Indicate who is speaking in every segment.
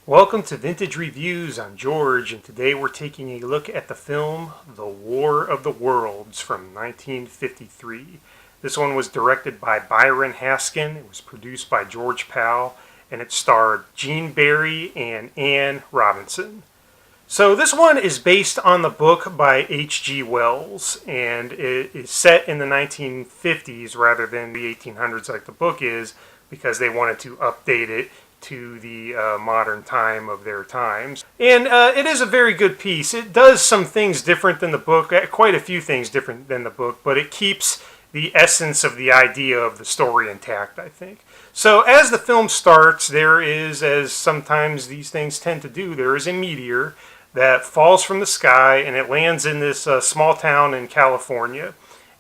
Speaker 1: Welcome to Vintage Reviews. I'm George, and today we're taking a look at the film The War of the Worlds from 1953. This one was directed by Byron Haskin, it was produced by George Powell, and it starred Gene Barry and Anne Robinson. So this one is based on the book by H.G. Wells, and it is set in the 1950s rather than the 1800s like the book is, because they wanted to update it to the modern time of their times. And it is a very good piece. It does some things different than the book, quite a few things different than the book, but it keeps the essence of the idea of the story intact, I think. So as the film starts, there is, as sometimes these things tend to do, there is a meteor that falls from the sky and it lands in this small town in California.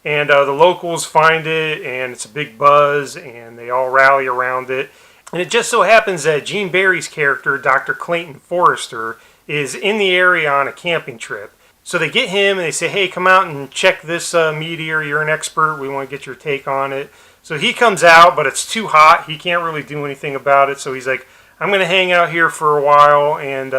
Speaker 1: And the locals find it, and it's a big buzz, and they all rally around it. And it just so happens that Gene Barry's character, Dr. Clayton Forrester, is in the area on a camping trip. So they get him and they say, hey, come out and check this meteor. You're an expert. We want to get your take on it. So he comes out, but it's too hot. He can't really do anything about it. So he's like, I'm going to hang out here for a while, and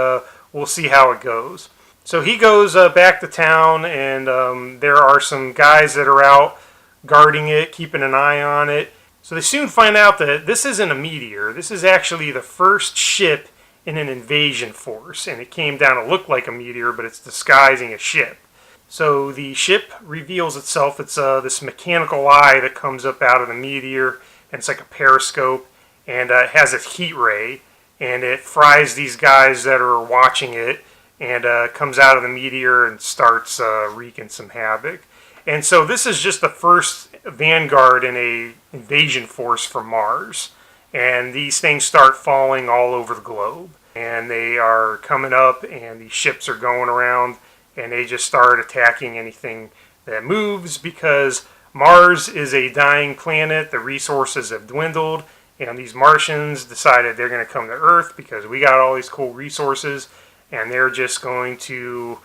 Speaker 1: we'll see how it goes. So he goes back to town, and there are some guys that are out guarding it, keeping an eye on it. So they soon find out that this isn't a meteor. This is actually the first ship in an invasion force, and it came down to look like a meteor, but it's disguising a ship. So the ship reveals itself. It's this mechanical eye that comes up out of the meteor, and it's like a periscope, and it has a heat ray, and it fries these guys that are watching it, and comes out of the meteor and starts wreaking some havoc. And so this is just the first vanguard in a invasion force from Mars. And these things start falling all over the globe. And they are coming up, and these ships are going around, and they just start attacking anything that moves, because Mars is a dying planet. The resources have dwindled, and these Martians decided they're going to come to Earth because we got all these cool resources, and they're just going to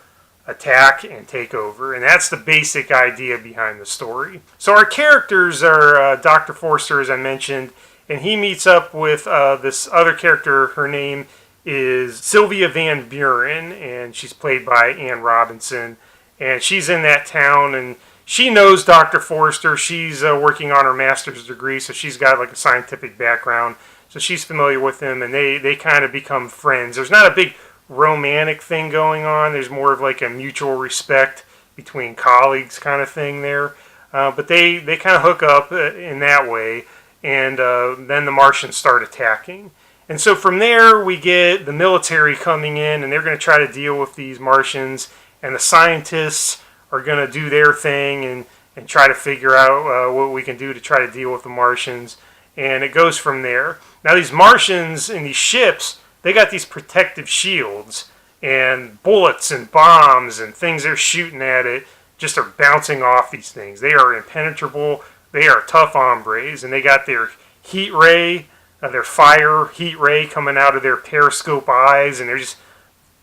Speaker 1: attack and take over. And that's the basic idea behind the story. So our characters are Dr. Forster, as I mentioned, and he meets up with this other character. Her name is Sylvia Van Buren, and she's played by Anne Robinson. And she's in that town, and she knows Dr. Forster. She's working on her master's degree, so she's got like a scientific background. So she's familiar with him, and they kind of become friends. There's not a big romantic thing going on. There's more of like a mutual respect between colleagues kind of thing there. But they kind of hook up in that way, and then the Martians start attacking. And so from there, we get the military coming in, and they're going to try to deal with these Martians, and the scientists are going to do their thing and try to figure out what we can do to try to deal with the Martians. And it goes from there. Now, these Martians in these ships, they got these protective shields, and bullets and bombs and things they're shooting at it just are bouncing off these things. They are impenetrable. They are tough hombres, and they got their heat ray, their fire heat ray coming out of their periscope eyes, and they're just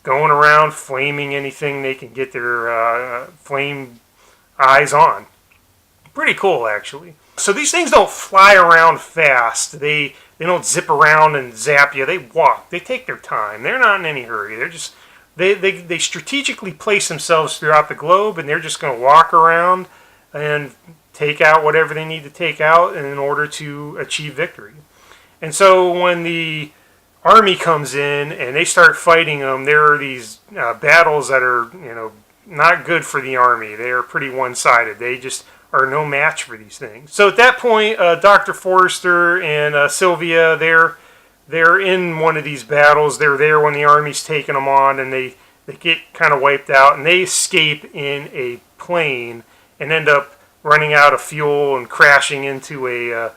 Speaker 1: going around flaming anything they can get their flame eyes on. Pretty cool, actually. So these things don't fly around fast. They don't zip around and zap you. They walk. They take their time. They're not in any hurry. They're just they strategically place themselves throughout the globe, and they're just going to walk around and take out whatever they need to take out in order to achieve victory. And so when the army comes in and they start fighting them, there are these battles that are not good for the army. They are pretty one-sided. They just are no match for these things. So at that point, Dr. Forrester and Sylvia, they're in one of these battles. They're there when the army's taking them on, and they get kind of wiped out, and they escape in a plane and end up running out of fuel and crashing into a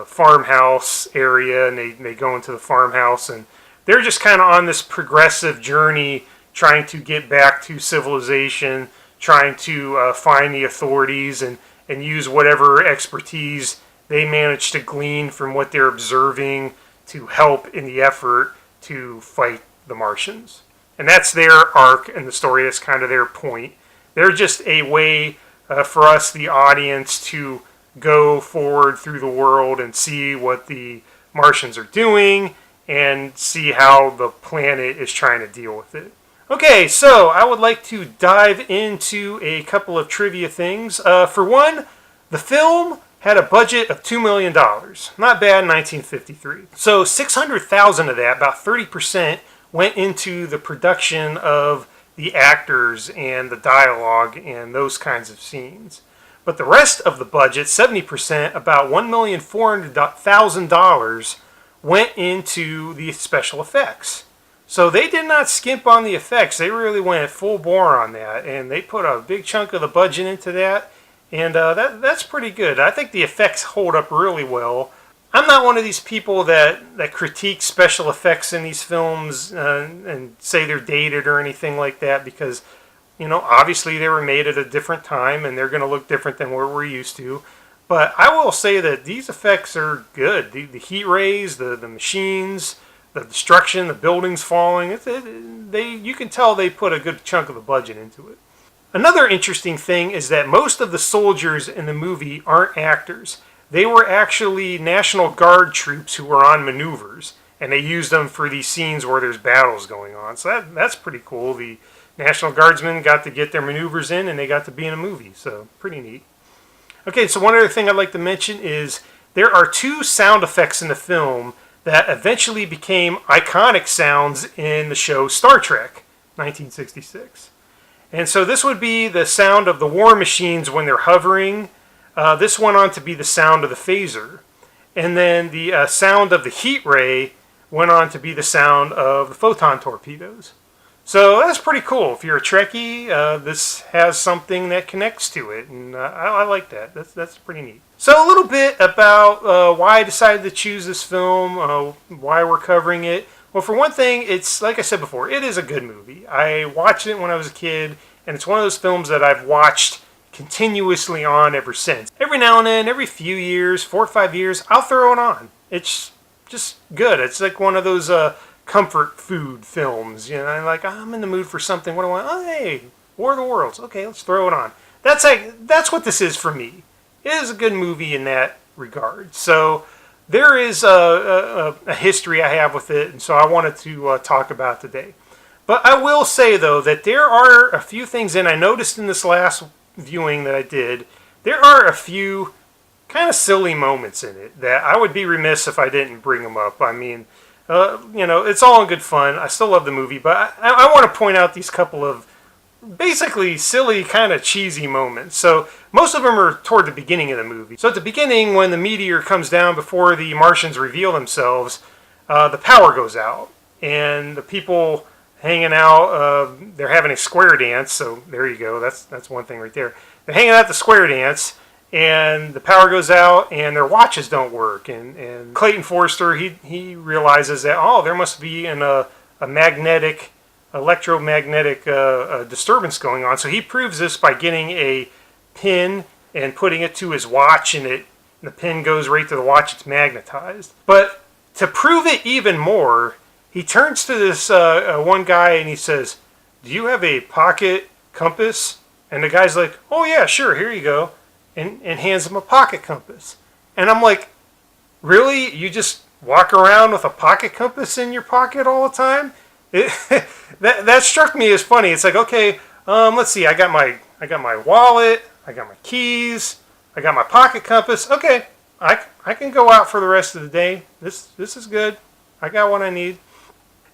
Speaker 1: farmhouse area, and they go into the farmhouse, and they're just kind of on this progressive journey trying to get back to civilization, trying to find the authorities and use whatever expertise they manage to glean from what they're observing to help in the effort to fight the Martians. And that's their arc in the story. That's kind of their point. They're just a way for us, the audience, to go forward through the world and see what the Martians are doing and see how the planet is trying to deal with it. Okay, so I would like to dive into a couple of trivia things. For one, the film had a budget of $2 million. Not bad in 1953. So 600,000 of that, about 30%, went into the production of the actors and the dialogue and those kinds of scenes. But the rest of the budget, 70%, about $1,400,000, went into the special effects. So they did not skimp on the effects. They really went full bore on that, and they put a big chunk of the budget into that, and that's pretty good. I think the effects hold up really well. I'm not one of these people that critique special effects in these films and say they're dated or anything like that, because, obviously they were made at a different time, and they're going to look different than what we're used to. But I will say that these effects are good. The heat rays, the machines, the destruction, the buildings falling, you can tell they put a good chunk of the budget into it. Another interesting thing is that most of the soldiers in the movie aren't actors. They were actually National Guard troops who were on maneuvers, and they used them for these scenes where there's battles going on. So that's pretty cool. The National Guardsmen got to get their maneuvers in, and they got to be in a movie, so pretty neat. Okay, so one other thing I'd like to mention is there are 2 sound effects in the film that eventually became iconic sounds in the show Star Trek, 1966. And so this would be the sound of the war machines when they're hovering. This went on to be the sound of the phaser. And then the sound of the heat ray went on to be the sound of the photon torpedoes. So that's pretty cool. If you're a Trekkie, this has something that connects to it, and I like that. That's pretty neat. So a little bit about why I decided to choose this film, why we're covering it. Well, for one thing, it's, like I said before, it is a good movie. I watched it when I was a kid, and it's one of those films that I've watched continuously on ever since. Every now and then, every few years, 4 or 5 years, I'll throw it on. It's just good. It's like one of those comfort food films. I'm in the mood for something. What do I want? Oh, hey, War of the Worlds. Okay, let's throw it on. That's what this is for me. It is a good movie in that regard. So there is a history I have with it, and so I wanted to talk about today. But I will say, though, that there are a few things, and I noticed in this last viewing that I did, there are a few kind of silly moments in it that I would be remiss if I didn't bring them up. I mean, it's all in good fun. I still love the movie, but I want to point out these couple of basically silly, kind of cheesy moments. So most of them are toward the beginning of the movie. So at the beginning, when the meteor comes down before the Martians reveal themselves, the power goes out, and the people hanging out, they're having a square dance. So there you go. That's one thing right there. They're hanging out at the square dance, and the power goes out, and their watches don't work. And Clayton Forster, he realizes that, there must be a electromagnetic disturbance going on. So he proves this by getting a pin and putting it to his watch, and the pin goes right to the watch. It's magnetized. But to prove it even more, he turns to this one guy and he says, "Do you have a pocket compass?" And the guy's like, "Oh yeah, sure, here you go," and hands him a pocket compass. And I'm like, really? You just walk around with a pocket compass in your pocket all the time? That struck me as funny. It's like, okay, let's see. I got my wallet. I got my keys. I got my pocket compass. Okay, I can go out for the rest of the day. This is good. I got what I need.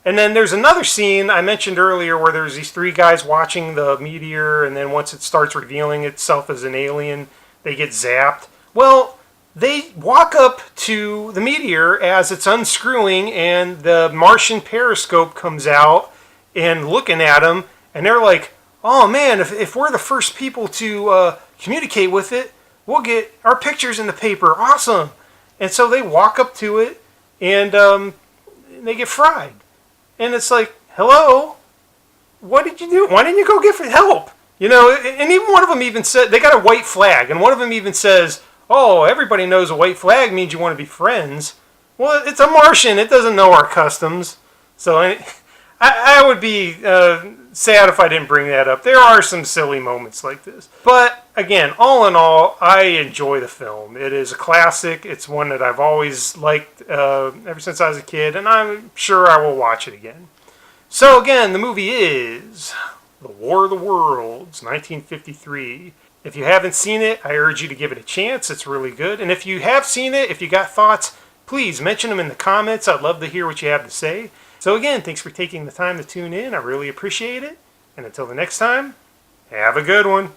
Speaker 1: And then there's another scene I mentioned earlier where there's these 3 guys watching the meteor, and then once it starts revealing itself as an alien, they get zapped. Well, they walk up to the meteor as it's unscrewing, and the Martian periscope comes out and looking at them, and they're like, "Oh man, if we're the first people to communicate with it, we'll get our pictures in the paper. Awesome!" And so they walk up to it, and they get fried. And it's like, hello, what did you do? Why didn't you go get help? And even one of them even said, they got a white flag, and one of them even says, "Oh, everybody knows a white flag means you want to be friends." Well, it's a Martian. It doesn't know our customs. So I would be sad if I didn't bring that up. There are some silly moments like this. But again, all in all, I enjoy the film. It is a classic. It's one that I've always liked ever since I was a kid, and I'm sure I will watch it again. So again, the movie is The War of the Worlds, 1953. If you haven't seen it, I urge you to give it a chance. It's really good. And if you have seen it, if you got thoughts, please mention them in the comments. I'd love to hear what you have to say. So again, thanks for taking the time to tune in. I really appreciate it. And until the next time, have a good one.